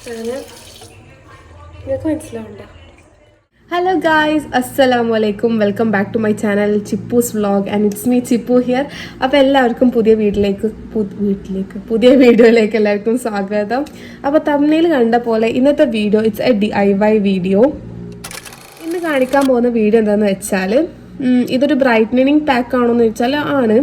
നിങ്ങൾക്ക് മനസ്സിലാവണ്ട. Hello guys, അസ്സലാമു അലൈക്കും. Welcome back to my channel Chippoos vlog and it's me Chippu here. അപ്പോൾ എല്ലാവർക്കും പുതിയ വീഡിയോയിലേക്ക് എല്ലാവർക്കും സ്വാഗതം. അപ്പോൾ തംബ്നെയിൽ കണ്ട പോലെ ഇന്നത്തെ video it's A DIY video. ഇന്ന് കാണിക്കാൻ പോകുന്ന വീഡിയോ എന്താണെന്ന് വെച്ചാൽ ഇതൊരു ബ്രൈറ്റനിങ് പാക്ക് ആണോ എന്ന് ചോദിച്ചാൽ ആണ്.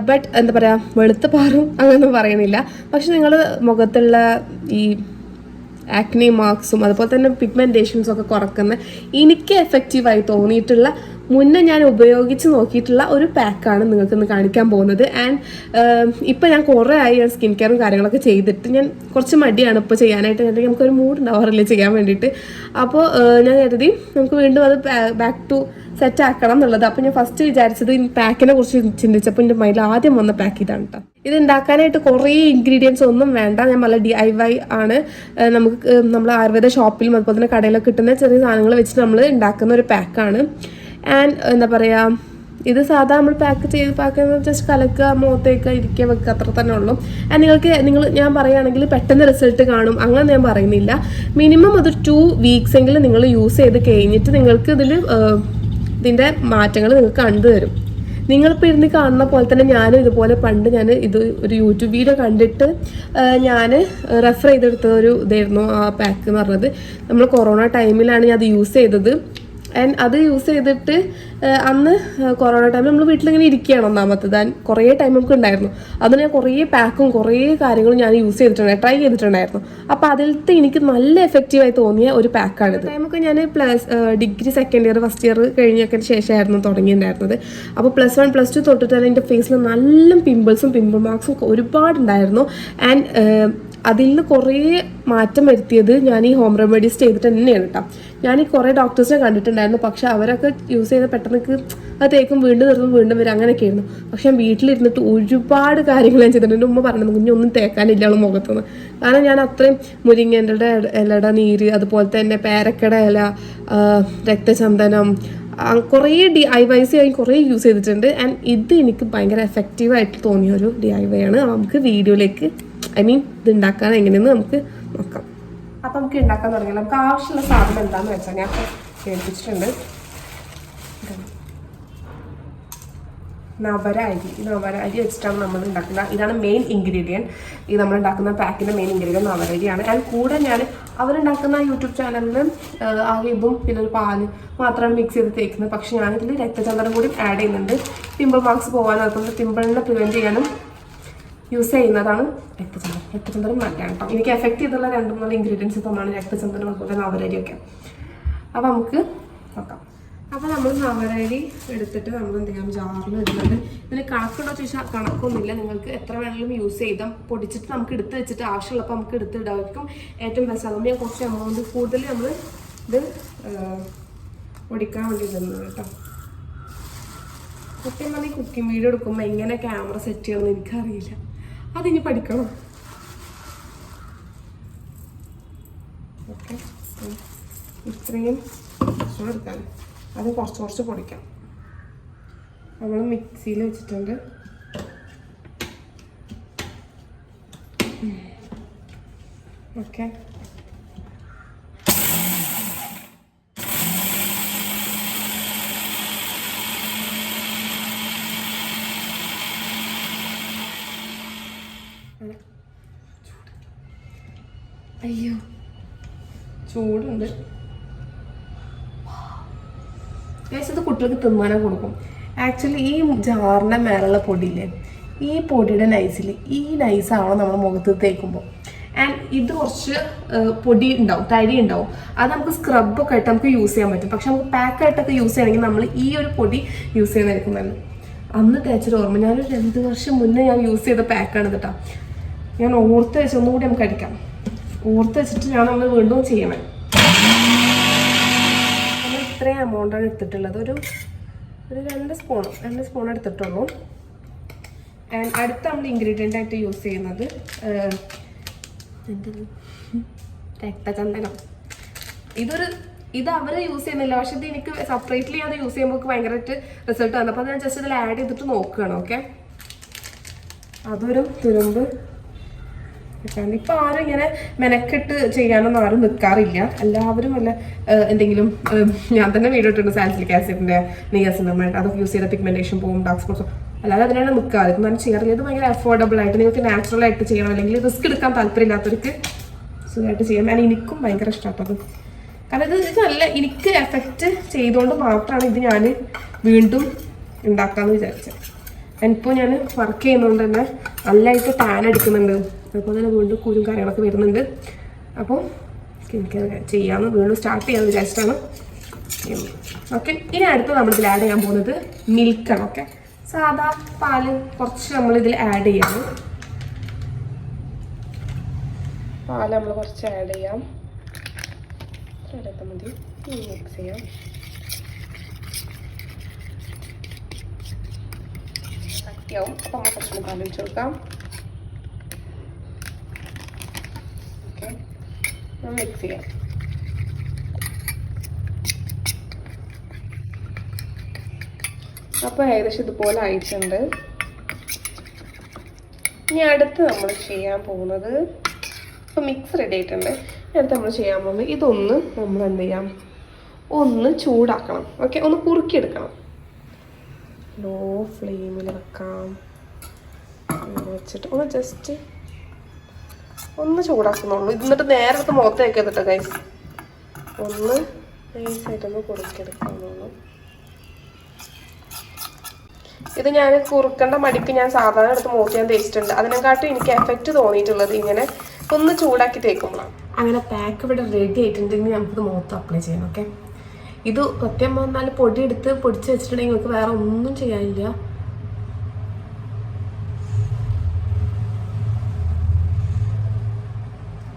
ബട്ട് എന്താ പറയുക, വെളുത്ത പാറും അങ്ങനെയൊന്നും പറയണില്ല. പക്ഷെ നിങ്ങൾ മുഖത്തുള്ള ഈ ആക്നി മാർക്സും അതുപോലെ തന്നെ പിഗ്മെൻറ്റേഷൻസും ഒക്കെ കുറക്കുന്ന എനിക്ക് എഫക്റ്റീവായി തോന്നിയിട്ടുള്ള മുന്നേ ഞാൻ ഉപയോഗിച്ച് നോക്കിയിട്ടുള്ള ഒരു പാക്കാണ് നിങ്ങൾക്ക് ഇന്ന് കാണിക്കാൻ പോകുന്നത്. ആൻഡ് ഇപ്പോൾ ഞാൻ കുറേ ആയി ഞാൻ സ്കിൻ കെയറും കാര്യങ്ങളൊക്കെ ചെയ്തിട്ട് ഞാൻ കുറച്ച് മടിയാണ് ഇപ്പോൾ ചെയ്യാനായിട്ട്. അല്ലെങ്കിൽ നമുക്കൊരു മൂഡ് ഉണ്ടാവാറില്ല ചെയ്യാൻ വേണ്ടിയിട്ട്. അപ്പോൾ ഞാൻ കരുതി നമുക്ക് വീണ്ടും അത് ബാക്ക് ടു സെറ്റ് ആക്കണം എന്നുള്ളത്. അപ്പോൾ ഞാൻ ഫസ്റ്റ് വിചാരിച്ചത് ഈ പാക്കിനെ കുറിച്ച് ചിന്തിച്ചപ്പോൾ എൻ്റെ മൈൻഡിൽ ആദ്യം വന്ന പാക്ക് ഇതാണ് കേട്ടോ. ഇത് ഉണ്ടാക്കാനായിട്ട് കുറേ ഇൻഗ്രീഡിയൻസ് ഒന്നും വേണ്ട. ഞാൻ നല്ല DIY ആണ്. നമുക്ക് നമ്മൾ ആയുർവേദ ഷോപ്പിലും അതുപോലെ തന്നെ കടയിലൊക്കെ കിട്ടുന്ന ചെറിയ സാധനങ്ങൾ വെച്ച് നമ്മൾ ഉണ്ടാക്കുന്ന ഒരു പാക്കാണ്. ആൻഡ് എന്താ പറയുക, ഇത് സാധാ നമ്മൾ പാക്ക് ജസ്റ്റ് കലക്കുക, മുഖത്തേക്ക് ഇരിക്കുക, വെക്കുക, അത്ര തന്നെ ഉള്ളൂ. ആൻഡ് ഞാൻ പറയുകയാണെങ്കിൽ പെട്ടെന്ന് റിസൾട്ട് കാണും അങ്ങനെ ഞാൻ പറയുന്നില്ല. മിനിമം ഒരു 2 വീക്സ് എങ്കിലും നിങ്ങൾ യൂസ് ചെയ്ത് കഴിഞ്ഞിട്ട് നിങ്ങൾക്ക് ഇതിൻ്റെ മാറ്റങ്ങൾ നിങ്ങൾക്ക് കണ്ടുതരും. നിങ്ങളിപ്പോൾ ഇരുന്ന് കാണുന്ന പോലെ തന്നെ ഞാനും ഇതുപോലെ പണ്ട് ഞാൻ ഇത് ഒരു യൂട്യൂബ് വീഡിയോ കണ്ടിട്ട് ഞാൻ റെഫർ ചെയ്തെടുത്ത ഒരു ഇതായിരുന്നു ആ പാക്ക് എന്ന് പറഞ്ഞത്. നമ്മൾ കൊറോണ ടൈമിലാണ് ഞാൻ അത് യൂസ് ചെയ്തത്. ആൻഡ് അത് യൂസ് ചെയ്തിട്ട് അന്ന് കൊറോണ ടൈമിൽ നമ്മൾ വീട്ടിലിങ്ങനെ ഇരിക്കുകയാണ് ഒന്നാമത്തത്. കുറേ ടൈം നമുക്ക് ഉണ്ടായിരുന്നു. അതിന് ഞാൻ കുറേ പാക്കും കുറേ കാര്യങ്ങളും ഞാൻ യൂസ് ചെയ്തിട്ടുണ്ടായിരുന്നു, ട്രൈ ചെയ്തിട്ടുണ്ടായിരുന്നു. അപ്പോൾ അതിലത്തെ എനിക്ക് നല്ല എഫക്റ്റീവായി തോന്നിയ ഒരു പാക്കാണിത്. ടൈമൊക്കെ ഞാൻ degree second year first year കഴിഞ്ഞൊക്കെ ശേഷമായിരുന്നു തുടങ്ങിയിട്ടുണ്ടായിരുന്നത്. അപ്പോൾ +1 +2 തൊട്ടിട്ട് തന്നെ എൻ്റെ ഫേസിൽ നല്ല പിമ്പിൾസും പിമ്പിൾ മാർക്സും ഒരുപാടുണ്ടായിരുന്നു. ആൻഡ് അതിൽ നിന്ന് കുറേ മാറ്റം വരുത്തിയത് ഞാൻ ഈ ഹോം റെമഡീസ് ചെയ്തിട്ട് തന്നെയാണ് കേട്ടോ. ഞാൻ ഈ കുറേ ഡോക്ടേഴ്സിനെ കണ്ടിട്ടുണ്ടായിരുന്നു. പക്ഷെ അവരൊക്കെ യൂസ് ചെയ്ത് പെട്ടെന്ന് അത് തേക്കും വീണ്ടും നിർത്തും വീണ്ടും വരും അങ്ങനെയൊക്കെ ആയിരുന്നു. പക്ഷെ ഞാൻ വീട്ടിലിരുന്നിട്ട് ഒരുപാട് കാര്യങ്ങൾ ഞാൻ ചെയ്തിട്ടുണ്ട്. എൻ്റെ ഉമ്മ പറഞ്ഞു കുഞ്ഞൊന്നും തേക്കാനില്ല അവൾ മുഖത്തുനിന്ന്. കാരണം ഞാൻ അത്രയും മുരിങ്ങേൻ്റെ ഇലയുടെ നീര്, അതുപോലെ തന്നെ പേരക്കയുടെ ഇല, രക്തചന്ദനം, കുറേ DIYs ആയി കുറേ യൂസ് ചെയ്തിട്ടുണ്ട്. ആൻഡ് ഇത് എനിക്ക് ഭയങ്കര എഫക്റ്റീവായിട്ട് തോന്നിയ ഒരു DIY ആണ്. നമുക്ക് വീഡിയോയിലേക്ക് ഇത് ഉണ്ടാക്കാൻ എങ്ങനെയെന്ന് നമുക്ക് നോക്കാം. അപ്പം നമുക്ക് ഉണ്ടാക്കാൻ തുടങ്ങിയാൽ നമുക്ക് ആവശ്യമുള്ള സാധനം എന്താണെന്ന് വെച്ചാൽ ഞാൻ കേൾപ്പിച്ചിട്ടുണ്ട്. നവര അരി വെച്ചിട്ടാണ് നമ്മൾ ഉണ്ടാക്കുന്നത്. ഇതാണ് മെയിൻ ഇൻഗ്രീഡിയൻറ്റ്. ഈ നമ്മൾ ഉണ്ടാക്കുന്ന പാക്കിൻ്റെ മെയിൻ ഇൻഗ്രീഡിയൻറ്റ് നവരരിയാണ്. ആൻഡ് കൂടെ ഞാൻ അവരുണ്ടാക്കുന്ന യൂട്യൂബ് ചാനലിൽ ആകെ ഇതും പിന്നെ ഒരു പാല് മാത്രമാണ് മിക്സ് ചെയ്ത് തേക്കുന്നത്. പക്ഷേ ഞാനിതിൽ രക്തചന്ദനം കൂടി ആഡ് ചെയ്യുന്നുണ്ട്. പിമ്പിൾ മാർക്സ് പോകാനും അതുപോലെ പിമ്പിളിനെ പ്രിവെൻറ്റ് ചെയ്യാനും യൂസ് ചെയ്യുന്നതാണ് രക്തചന്ദനം നല്ലതാണ് കേട്ടോ. എനിക്ക് എഫക്റ്റ് ചെയ്തുള്ള 2-3 ഇൻഗ്രീഡിയൻസ് തന്നാണ് രക്തചന്ദനം അതുപോലെ നവരരിയൊക്കെ. അപ്പോൾ നമുക്ക് നോക്കാം. അപ്പോൾ നമ്മൾ നവരരി എടുത്തിട്ട് നമ്മൾ എന്ത് ചെയ്യാം, ജാറിൽ ഇടുന്നുണ്ട്. ഇതിന് കണക്കുണ്ടോ ചോദിച്ചാൽ കണക്കൊന്നുമില്ല. നിങ്ങൾക്ക് എത്ര വേണമെങ്കിലും യൂസ് ചെയ്താൽ പൊടിച്ചിട്ട് നമുക്ക് എടുത്ത് വെച്ചിട്ട് ആവശ്യമുള്ളപ്പോൾ നമുക്ക് എടുത്ത് ഇടായിരിക്കും ഏറ്റവും ബെസ്റ്റ്. അതുകൊണ്ട് ഞാൻ കുറച്ച് എമൗണ്ട് കൂടുതൽ നമ്മൾ ഇത് പൊടിക്കാൻ വേണ്ടി ഇടുന്നത് കേട്ടോ. സത്യം പറഞ്ഞാൽ ഈ കുക്കിംഗ് വീഡിയോ എടുക്കുമ്പോൾ എങ്ങനെ ക്യാമറ സെറ്റ് ചെയ്യണമെന്ന് എനിക്കറിയില്ല. അതിനി പഠിക്കണം. ഓക്കെ, ഇത്രയും എടുക്കാൻ അത് കുറച്ച് പൊടിക്കാം. നമ്മൾ മിക്സിയിൽ വെച്ചിട്ടുണ്ട്. ഓക്കെ, അയ്യോ ചൂടുണ്ട്. ഇത് കുട്ടികൾക്ക് തിന്നാനേ കൊടുക്കും. ആക്ച്വലി ഈ ജാറിൻ്റെ മേലുള്ള പൊടിയില്ലേ, ഈ പൊടിയുടെ നൈസിൽ ഈ നൈസാവണം നമ്മൾ മുഖത്ത് തേക്കുമ്പോൾ. ആൻഡ് ഇത് കുറച്ച് പൊടി ഉണ്ടാവും, തരി ഉണ്ടാവും. അത് നമുക്ക് സ്ക്രബൊക്കെ ആയിട്ട് നമുക്ക് യൂസ് ചെയ്യാൻ പറ്റും. പക്ഷെ നമുക്ക് പാക്കായിട്ടൊക്കെ യൂസ് ചെയ്യണമെങ്കിൽ നമ്മൾ ഈ ഒരു പൊടി യൂസ് ചെയ്യുന്നതായിരിക്കും നല്ലത്. അന്ന് തേച്ചൊരു ഓർമ്മ, ഞാനൊരു 2 വർഷം മുന്നേ ഞാൻ യൂസ് ചെയ്ത പാക്കാണ് കേട്ടോ. ഞാൻ ഓർത്ത് വെച്ച് ഒന്നുകൂടി നമുക്ക് അടിക്കാം. ഓർത്ത് വെച്ചിട്ട് നമ്മൾ വീണ്ടും ചെയ്യണം. നമ്മൾ ഇത്രയും എമൗണ്ടാണ് എടുത്തിട്ടുള്ളത്. ഒരു 2 സ്പൂൺ എടുത്തിട്ടുള്ളൂ. ആൻഡ് അടുത്ത നമ്മൾ ഇൻഗ്രീഡിയൻ്റ് ആയിട്ട് യൂസ് ചെയ്യുന്നത് രക്തചന്ദനം. ഇത് അവർ യൂസ് ചെയ്യുന്നില്ല, പക്ഷെ ഇത് എനിക്ക് സെപ്പറേറ്റ്ലി അത് യൂസ് ചെയ്യുമ്പോൾ ഭയങ്കരമായിട്ട് റിസൾട്ട് വന്നു. അപ്പോൾ ഞാൻ ജസ്റ്റ് ഇതിൽ ആഡ് ചെയ്തിട്ട് നോക്കുകയാണ്. ഓക്കെ, അതൊരു തുരുമ്പ് ഇപ്പം ആരും ഇങ്ങനെ മെനക്കെട്ട് ചെയ്യാനൊന്നും ആരും നിൽക്കാറില്ല. എല്ലാവരും വല്ല എന്തെങ്കിലും ഞാൻ തന്നെ വീഡിയോ ഇട്ടിട്ടുണ്ട് സാലിസിലിക് ആസിഡിൻ്റെ നിയാസിനമൈഡ് അതൊക്കെ യൂസ് ചെയ്ത പിഗ്മെന്റേഷൻ പോകും, ഡാർക്ക് സ്പോട്ട്സും. അല്ലാതെ അതിനാണ് നിൽക്കാറ്. ഇപ്പം ഞാൻ ചെയ്യാറില്ല. ഇത് ഭയങ്കര അഫോർഡബിൾ ആയിട്ട് നിങ്ങൾക്ക് നാച്ചുറൽ ആയിട്ട് ചെയ്യണം, അല്ലെങ്കിൽ റിസ്ക് എടുക്കാൻ താല്പര്യമില്ലാത്തവർക്ക് സുഖമായിട്ട് ചെയ്യാം. എനിക്കും ഭയങ്കര ഇഷ്ടപ്പെട്ടത്. കാരണം ഇത് നല്ല എനിക്ക് എഫക്റ്റ് ചെയ്തുകൊണ്ട് മാത്രമാണ് ഇത് ഞാൻ വീണ്ടും ഉണ്ടാക്കാമെന്ന് വിചാരിച്ചത്. എനിപ്പോൾ ഞാൻ വർക്ക് ചെയ്യുന്നതുകൊണ്ട് തന്നെ നല്ലതായിട്ട് ടാൻ എടുക്കുന്നുണ്ട്. അതുപോലെ തന്നെ വീണ്ടും കുരും കാര്യങ്ങളൊക്കെ വരുന്നുണ്ട്. അപ്പോൾ സ്കിൻ കെയർ ചെയ്യാമെന്ന് വീണ്ടും സ്റ്റാർട്ട് ചെയ്യാമെന്ന് വിചാരിച്ചിട്ടാണ് ചെയ്യുന്നത്. ഓക്കെ, ഇനി അടുത്ത് നമ്മളിതിൽ ആഡ് ചെയ്യാൻ പോകുന്നത് മിൽക്കാണ്. ഓക്കെ, സാധാ പാല് കുറച്ച് നമ്മളിതിൽ ആഡ് ചെയ്യാണ്. പാല് നമ്മൾ കുറച്ച് ആഡ് ചെയ്യാം. എടുത്താൽ മതി. മിക്സ് ചെയ്യാം. കട്ടിയാവും. അപ്പം നമ്മൾ കുറച്ച് പാൽ ഒഴിച്ച് കൊടുക്കാം. ഓക്കെ, മിക്സ് ചെയ്യാം. അപ്പോൾ ഏകദേശം ഇതുപോലെ ആയിട്ടുണ്ട്. ഇനി അടുത്ത് നമ്മൾ ചെയ്യാൻ പോകുന്നത്, ഇപ്പോൾ മിക്സ് റെഡി ആയിട്ടുണ്ട്. അടുത്ത് നമ്മൾ ചെയ്യാൻ പോകുന്നത് ഇതൊന്ന് നമ്മൾ എന്ത് ചെയ്യാം, ഒന്ന് ചൂടാക്കണം. ഓക്കെ, ഒന്ന് കുറുക്കിയെടുക്കണം. ലോ ഫ്ലെയിമിൽ വെക്കാം. വെച്ചിട്ട് ഒന്ന് ജസ്റ്റ് ഒന്ന് ചൂടാക്കുന്നുള്ളൂ. എന്നിട്ട് നേരെ എടുത്ത് മുഖത്ത് വയ്ക്കരുത് ഗൈസ്. ഒന്ന് നൈസായിട്ടൊന്ന് കുറുക്കിയെടുക്കാവുന്നുള്ളൂ. ഇത് ഞാൻ കുറുക്കേണ്ട മടിക്ക് ഞാൻ സാധാരണ എടുത്ത് മുഖത്ത് ഞാൻ തേച്ചിട്ടുണ്ട്. അതിനെക്കാട്ടും എനിക്ക് എഫക്റ്റ് തോന്നിയിട്ടുള്ളത് ഇങ്ങനെ ഒന്ന് ചൂടാക്കി തേക്കുമ്പോഴാണ്. അങ്ങനെ പാക്ക് ഇവിടെ റെഡി ആയിട്ടുണ്ടെങ്കിൽ നമുക്കിത് മുഖത്ത് അപ്ലൈ ചെയ്യണം. ഓക്കെ, ഇത് സത്യം പറഞ്ഞാൽ പൊടി എടുത്ത് പൊടിച്ച് വെച്ചിട്ടുണ്ടെങ്കിൽ നിങ്ങൾക്ക് വേറെ ഒന്നും ചെയ്യാനില്ല.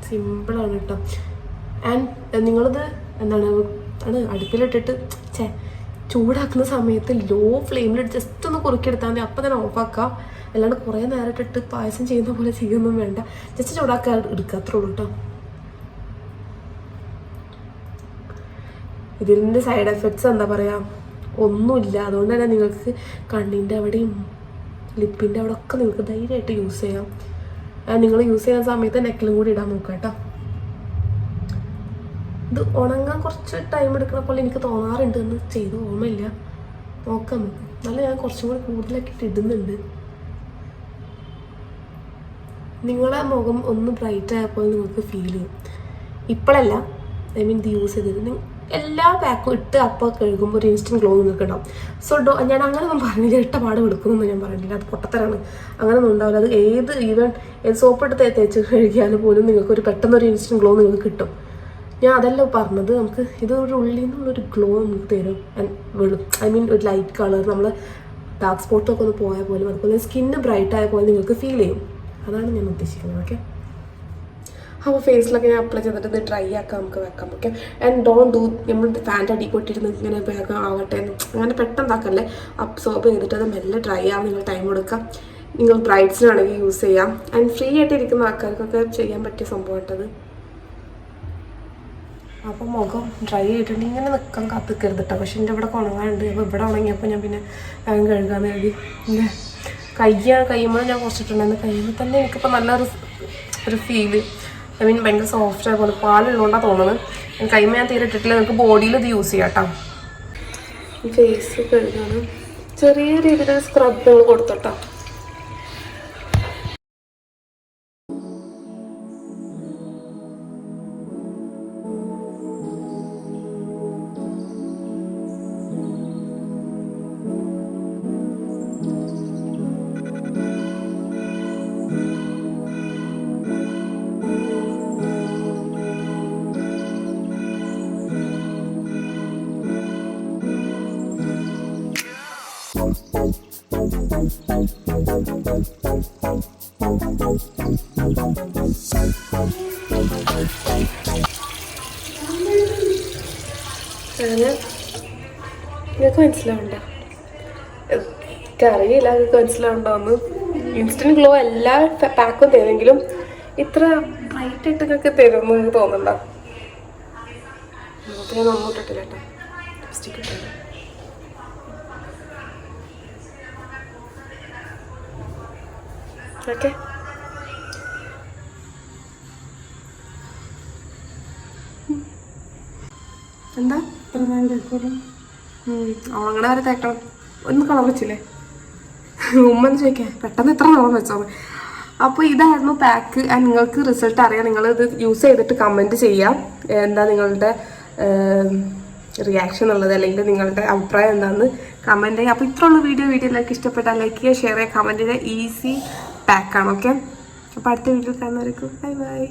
സിമ്പിളാണ് കേട്ടോ. ആൻഡ് നിങ്ങളിത് എന്താണ് അത് അടുപ്പിലിട്ടിട്ട് ചൂടാക്കുന്ന സമയത്ത് ലോ ഫ്ലെയിമിൽ ജസ്റ്റ് ഒന്ന് കുറുക്കിയെടുത്താൽ മതി. അപ്പം തന്നെ ഓഫാക്കാം. അല്ലാണ്ട് കുറേ നേരം ഇട്ടിട്ട് പായസം ചെയ്യുന്ന പോലെ ചെയ്യൊന്നും വേണ്ട. ജസ്റ്റ് ചൂടാക്കാൻ എടുക്കുക, അത്രേ ഉള്ളൂ കേട്ടോ. ഇതിൻ്റെ സൈഡ് എഫക്ട്സ് എന്താ പറയുക, ഒന്നുമില്ല. അതുകൊണ്ട് തന്നെ നിങ്ങൾക്ക് കണ്ണിൻ്റെ അവിടെയും ലിപ്പിൻ്റെ അവിടെ ഒക്കെ നിങ്ങൾക്ക് ധൈര്യമായിട്ട് യൂസ് ചെയ്യാം. നിങ്ങൾ യൂസ് ചെയ്യുന്ന സമയത്ത് നെക്കിലും കൂടി ഇടാൻ നോക്കുക കേട്ടോ. ഇത് ഉണങ്ങാൻ കുറച്ച് ടൈം എടുക്കുന്ന പോലെ എനിക്ക് തോന്നാറുണ്ട്. എന്ന് ചെയ്ത് ഓർമ്മയില്ല, നോക്കാം നമുക്ക്. എന്നാലും ഞാൻ കുറച്ചും കൂടി കൂടുതലൊക്കെ ഇടുന്നുണ്ട്. നിങ്ങളെ മുഖം ഒന്ന് ബ്രൈറ്റ് ആയപ്പോൾ നിങ്ങൾക്ക് ഫീൽ ചെയ്യും. ഇപ്പോഴല്ല, ഐ മീൻ ഇത് യൂസ് ചെയ്തിട്ട് എല്ലാ പാക്കും ഇട്ട് അപ്പോൾ കഴുകുമ്പോൾ ഒരു ഇൻസ്റ്റൻറ്റ് ഗ്ലോ നിങ്ങൾക്ക് ഉണ്ടാവും. സോ ഞാൻ അങ്ങനെ ഒന്നും പറഞ്ഞില്ല, ഇട്ട പാട് എടുക്കുമെന്ന് ഞാൻ പറഞ്ഞില്ല. അത് പൊട്ടത്തരാണ്. അങ്ങനെയൊന്നും ഉണ്ടാവില്ല. അത് ഈവൻ സോപ്പ് ഇട്ട് തേച്ച് കഴുകിയാൽ പോലും നിങ്ങൾക്ക് ഒരു പെട്ടെന്നൊരു ഇൻസ്റ്റൻറ്റ് ഗ്ലോ നിങ്ങൾക്ക് കിട്ടും. ഞാൻ അതല്ല പറഞ്ഞത്. നമുക്ക് ഇത് ഒരു ഉള്ളിൽ നിന്നുള്ളൊരു ഗ്ലോ നമുക്ക് തരും. ഐ മീൻ ഒരു ലൈറ്റ് കളർ, നമ്മൾ ഡാർക്ക് സ്പോട്ടൊക്കെ ഒന്ന് പോയാൽ പോലും അതുപോലെ സ്കിന്ന് ബ്രൈറ്റ് ആയ പോലെ നിങ്ങൾക്ക് ഫീൽ ചെയ്യും. അതാണ് ഞാൻ ഉദ്ദേശിക്കുന്നത്. ഓക്കെ, അപ്പോൾ ഫേസിലൊക്കെ ഞാൻ അപ്ലൈ ചെയ്തിട്ട് ഇത് ഡ്രൈ ആക്കാം, നമുക്ക് വെക്കാം. ഓക്കെ, ആൻഡ് ഡോണ്ട് ഡൂ നമ്മൾ ഫാൻ്റെ അടി പൊട്ടിയിരുന്ന് ഇങ്ങനെ വേഗം ആവട്ടെ അങ്ങനെ പെട്ടെന്നാക്കല്ലേ. അബ്സോർബ് ചെയ്തിട്ട് അത് മെല്ലെ ഡ്രൈ ആവാൻ നിങ്ങൾ ടൈം കൊടുക്കാം. നിങ്ങൾ ബ്രൈഡ്സിനാണെങ്കിൽ യൂസ് ചെയ്യാം. ആൻഡ് ഫ്രീ ആയിട്ട് ഇരിക്കുന്ന ആൾക്കാർക്കൊക്കെ ചെയ്യാൻ പറ്റിയ സംഭവമായിട്ടത്. അപ്പോൾ മുഖം ഡ്രൈ ആയിട്ടുണ്ട്. ഇങ്ങനെ നിൽക്കാൻ കാത്തിക്കരുത് കേട്ടോ. പക്ഷെ എൻ്റെ ഇവിടെ ഉണങ്ങാനുണ്ട്. അപ്പോൾ ഇവിടെ ഉണങ്ങിയപ്പോൾ ഞാൻ പിന്നെ വേഗം കഴുകാമെന്ന് കരുതി. പിന്നെ കയ്യുമ്പോൾ ഞാൻ കുറച്ചിട്ടുണ്ടായിരുന്നു. കയ്യുമ്പോൾ തന്നെ എനിക്കിപ്പോൾ നല്ലൊരു ഫീല്, ഐ മീൻ ഭയങ്കര സോഫ്റ്റ് ആയപോലെ പാലുള്ളതുകൊണ്ടാണ് തോന്നുന്നത്. കൈമ ഞാൻ തീരെ ഇട്ടിട്ടില്ല. നിങ്ങൾക്ക് ബോഡിയിൽ ഇത് യൂസ് ചെയ്യാം കേട്ടോ. ഫേസ് കഴുകാണ് ചെറിയ രീതിയിൽ സ്ക്രബ് നിങ്ങൾ കൊടുത്തോട്ടോ. നിങ്ങൾക്ക് മനസ്സിലാവണ്ട, എനിക്കറിയില്ല നിങ്ങൾക്ക് മനസ്സിലാവുണ്ടോന്ന്. ഇൻസ്റ്റൻറ്റ് ഗ്ലോ എല്ലാ പാക്കും തരുമെങ്കിലും ഇത്ര ബ്രൈറ്റ് ആയിട്ട് നിങ്ങൾക്ക് തരുമെന്ന് നിങ്ങൾക്ക് തോന്നണ്ട. ഞാൻ ഒന്നും ഇട്ടിട്ടില്ല കേട്ടോ, ലിപ്സ്റ്റിക് ഇട്ടില്ല. ഓക്കെ, എന്താ അവളങ്ങനെ വരെ തേക്കണം. ഒന്ന് കളർ വെച്ചില്ലേ ഉമ്മന്ന് ചോദിക്കാൻ പെട്ടെന്ന് എത്ര കളർ വെച്ചോ. അപ്പോൾ ഇതായിരുന്നു പാക്ക്. ആൻഡ് നിങ്ങൾക്ക് റിസൾട്ട് അറിയാം. നിങ്ങളിത് യൂസ് ചെയ്തിട്ട് കമൻറ്റ് ചെയ്യാം എന്താ നിങ്ങളുടെ റിയാക്ഷൻ ഉള്ളത്, അല്ലെങ്കിൽ നിങ്ങളുടെ അഭിപ്രായം എന്താണെന്ന് കമൻറ്റ് ചെയ്യുക. അപ്പോൾ ഇത്രയുള്ള വീഡിയോയിലേക്ക് ഇഷ്ടപ്പെട്ടാൽ ലൈക്ക് ചെയ്യുക, ഷെയർ ചെയ്യുക, കമൻറ്റ് ചെയ്യുക. ഈസി പാക്കാണ്. ഓക്കെ, അപ്പോൾ അടുത്ത വീഡിയോ കാണുന്നവരേക്കും ബൈ ബൈ.